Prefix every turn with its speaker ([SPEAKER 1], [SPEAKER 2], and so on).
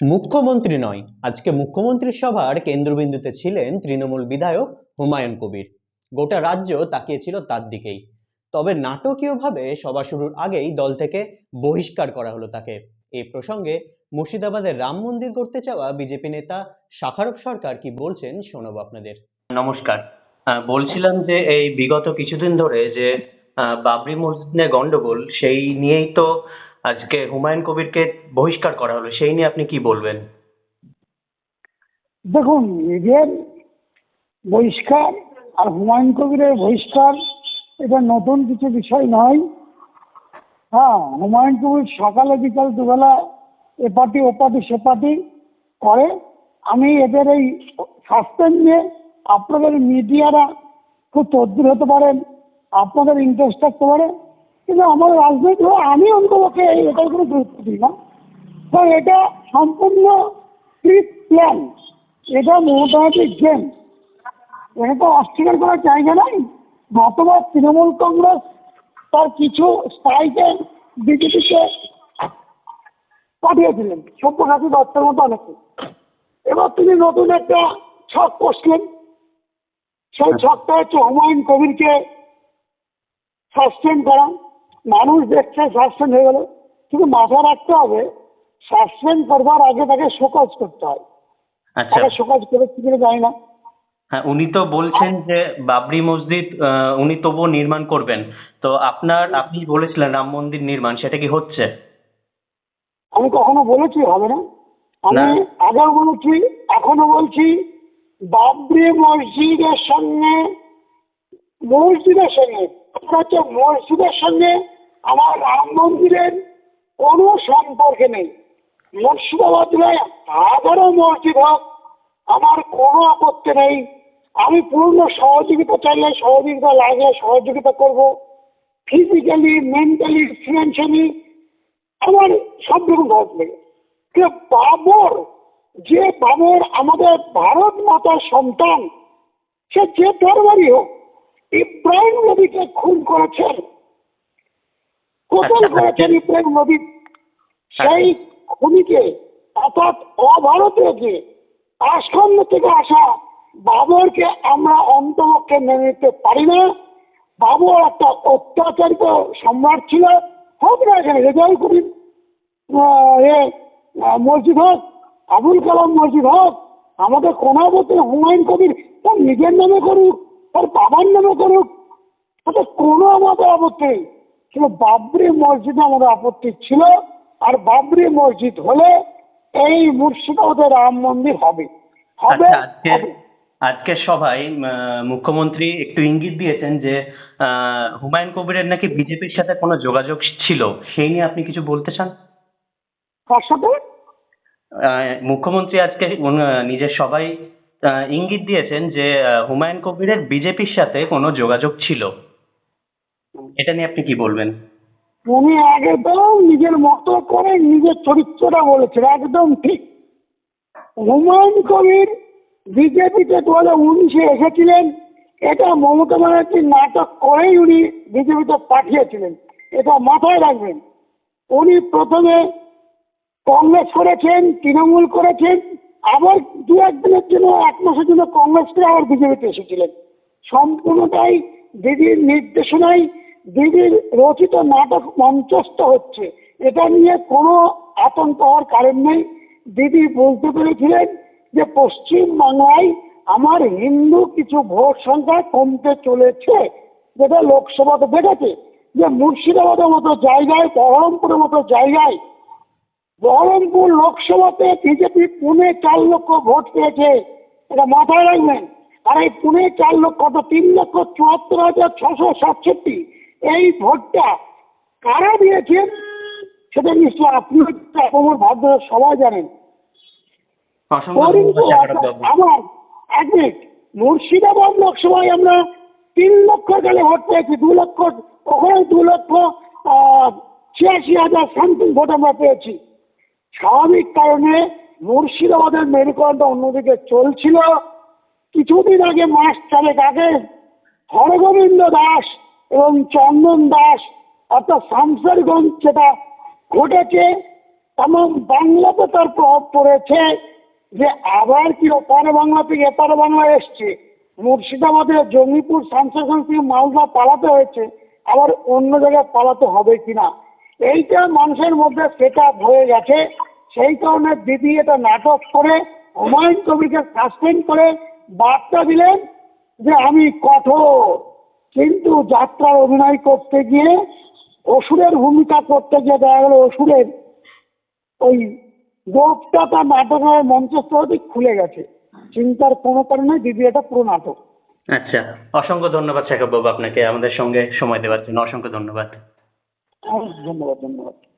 [SPEAKER 1] মুখ্যমন্ত্রী নয়, আজকে মুখ্যমন্ত্রী সভার কেন্দ্রবিন্দুতে ছিলেন তৃণমূল বিধায়ক হুমায়ুন কবির। গোটা রাজ্য তাকিয়েছিল তার দিকেই। তবে নাটকীয়ভাবে সভা শুরুর আগেই দল থেকে বহিষ্কার করা হলো তাকে। এই প্রসঙ্গে মুর্শিদাবাদের রাম মন্দির করতে চাওয়া বিজেপি নেতা শাখারুখ সরকার কি বলছেন শোনাবো আপনাদের।
[SPEAKER 2] নমস্কার। বলছিলাম যে এই বিগত কিছুদিন ধরে যে বাবরি মসজিদ নিয়ে গন্ডগোল, সেই নিয়েই তো আজকে হুমায়ুন কবিরকে বহিষ্কার করা হলো। সেই নিয়ে আপনি কি বলবেন?
[SPEAKER 3] দেখুন, নিজের বহিষ্কার আর হুমায়ুন কবিরের বহিষ্কার এটা নতুন কিছু বিষয় নয়। হ্যাঁ, হুমায়ুন কবির সকালে বিকাল দুবেলা এ পার্টি ও পার্টি সে পার্টি করে। আমি এদের এই সাসপেন্ড নিয়ে আপনাদের মিডিয়ারা খুব তদ্বির হতে পারেন, আপনাদের ইন্টারেস্ট থাকতে পারে, কিন্তু আমার রাজনীতি আমি অন্তপক্ষে এটার কোনো গুরুত্ব দিই না। তো এটা সম্পূর্ণ প্রি প্ল্যান, এটা মোটামুটি গেম, এটা তো অস্বীকার করার জায়গা নাই। গতবার তৃণমূল কংগ্রেস তার কিছু স্থায়ীকে বিজেপিকে পাঠিয়েছিলেন, সব্যসাচী দত্তের মতো অনেকে। এবার তিনি নতুন একটা ছক কষলেন। সেই ছকটা হচ্ছে হুমায়ুন কবিরকে সাসপেন্ড করা। মানুষ দেখছে সাসপেন্ড হয়ে গেল, কিন্তু মাথায় রাখতে হবে সাসপেন্ড করবার আগে তাকে শোকজ করতে হয়।
[SPEAKER 2] আচ্ছা।
[SPEAKER 3] তাকে শোকজ করেছি কিনা জানি না।
[SPEAKER 2] হ্যাঁ, উনি তো বলছেন যে বাবরি মসজিদ উনি তবুও নির্মাণ করবেন। তো আপনি বলেছিলেন রাম মন্দির নির্মাণ, সেটা কি হচ্ছে?
[SPEAKER 3] আমি কখনো বলেছি হবে না? আমি
[SPEAKER 2] না।
[SPEAKER 3] আগেও বলেছি, এখনো বলছি, বাবরি মসজিদের সঙ্গে মসজিদের সঙ্গে আমার রাম মন্দিরের কোনো সম্পর্ক নেই। মুর্শিদাবাদে হাজারো মসজিদ হোক, আমার কোনো আপত্তি নেই। আমি পূর্ণ সহযোগিতা চাইলে, সহযোগিতা লাগলে সহযোগিতা করব। ফিজিক্যালি, মেন্টালি, ফিনান্সিয়ালি আমার সব রকম ভালো লাগে। কিন্তু বাবর আমাদের ভারত মাতার সন্তান, সে যে দরবারই হোক, ইব্রাহিম নবীকে খুন করেছেন, কতল করেছেন ইব্রাহিম নবী। সেই খুনিকে, অর্থাৎ অভারতীয়কে, আসাম থেকে আসা বাবরকে আমরা অন্তপক্ষে মেনে নিতে পারি না। বাবর একটা অত্যাচারিত সম্রাট ছিল। হোক না এখানে রেজাউল করিম মসজিদ হোক, আবুল কালাম মসজিদ হোক, আমাদের কোনো আপত্তি নেই। হুমায়ুন কবির তার নিজের নামে করুক, তার বাবার নামে করুক, তাতে কোনো আমাদের আপত্তি নেই। কিন্তু বাবরি মসজিদে আমাদের আপত্তি ছিল। আর বাবরি মসজিদ হলে এই মুর্শিদাবাদের রাম মন্দির হবে হবে
[SPEAKER 2] আচ্ছা, আজকে
[SPEAKER 3] হবে।
[SPEAKER 2] আজকের সভায় মুখ্যমন্ত্রী একটু ইঙ্গিত দিয়েছেন যে হুমায়ুন কবিরের নাকি বিজেপির সাথে কোনো যোগাযোগ ছিল। সেই নিয়ে আপনি কিছু বলতে চান?
[SPEAKER 3] তার সাথে
[SPEAKER 2] মুখ্যমন্ত্রী আজকে নিজের সভায় ইঙ্গিত দিয়েছেন যে হুমায়ুন কবিরের বিজেপির সাথে কোনো যোগাযোগ ছিল। এটা নিয়ে আপনি কি বলবেন?
[SPEAKER 3] উনি একদম নিজের মতো করে নিজের চরিত্রটা বলেছেন, একদম ঠিক। হুমায়ুন কবির বিজেপিতে 2019-এ এসেছিলেন, এটা মমতা ব্যানার্জি নাটক করেই উনি বিজেপিতে পাঠিয়েছিলেন, এটা মাথায় রাখবেন। উনি প্রথমে কংগ্রেস করেছেন, তৃণমূল করেছেন, আবার দু একদিনের জন্য, এক মাসের জন্য কংগ্রেস করে আবার বিজেপিতে এসেছিলেন। সম্পূর্ণটাই দিদির নির্দেশনায়, দিদির রচিত নাটক মঞ্চস্থ হচ্ছে। এটা নিয়ে কোনো আতঙ্ক হওয়ার কারণ নেই। দিদি বলতে পেরেছিলেন যে পশ্চিম বাংলায় আমার হিন্দু কিছু ভোট সংখ্যা কমতে চলেছে, যেটা লোকসভাতে দেখেছে যে মুর্শিদাবাদের মতো জায়গায়, বহরমপুরের মতো জায়গায়, বহরমপুর লোকসভাতে বিজেপি 4.5 লক্ষ ভোট পেয়েছে, এটা মাথায় রাখবেন। আর এই 4.5 লক্ষ তো 3,74,667, এই ভোটটা কারা দিয়েছেন সেটা নিশ্চয় আপনি আমার ভাগ্য সবাই জানেন।
[SPEAKER 2] অসংখ্য ধন্যবাদ শাখারুখ বাবু।
[SPEAKER 3] আমার এক মিনিট, মুর্শিদাবাদ লোকসভায় আমরা 3 লক্ষ গেলে ভোট পেয়েছি, 2 লক্ষ, ওখানে 2,86,000 সামথিং ভোট আমরা পেয়েছি। স্বাভাবিক কারণে মুর্শিদাবাদের মেরুকরণটা অন্যদিকে চলছিল। কিছুদিন আগে, মাস 4 আগে, হরগোবিন্দ দাস এবং চন্দন দাস, অর্থাৎ শামসেরগঞ্জ যেটা ঘটেছে, তাম বাংলাতে তার প্রভাব পড়েছে, যে আবার কি ওপার বাংলা থেকে এপার বাংলা এসছে, মুর্শিদাবাদের জঙ্গিপুর শামসারগঞ্জ থেকে মালদা পালাতে হয়েছে, আবার অন্য জায়গায় পালাতে হবে কিনা, এইটা মানুষের মধ্যে সেট আপ হয়ে গেছে। সেই কারণে দিদি এটা নাটক করে হুমায়ুন কবিরকে সাসপেন্ড করে বার্তা দিলেন যে আমি কঠোর, কিন্তু যাত্রার অভিনয় করতে গিয়ে অসুরের ভূমিকা করতে গিয়ে দেখা গেল অসুরের ওই গোপটা তার নাটকের মঞ্চস্থ হতে খুলে গেছে। চিন্তার কোনো কারণে দিদি এটা পুরো নাটক।
[SPEAKER 2] আচ্ছা, অসংখ্য ধন্যবাদ শেখর বাবু, আপনাকে আমাদের সঙ্গে সময় দেওয়ার জন্য অসংখ্য ধন্যবাদ।
[SPEAKER 3] ধন্যবাদ ধন্যবাদ।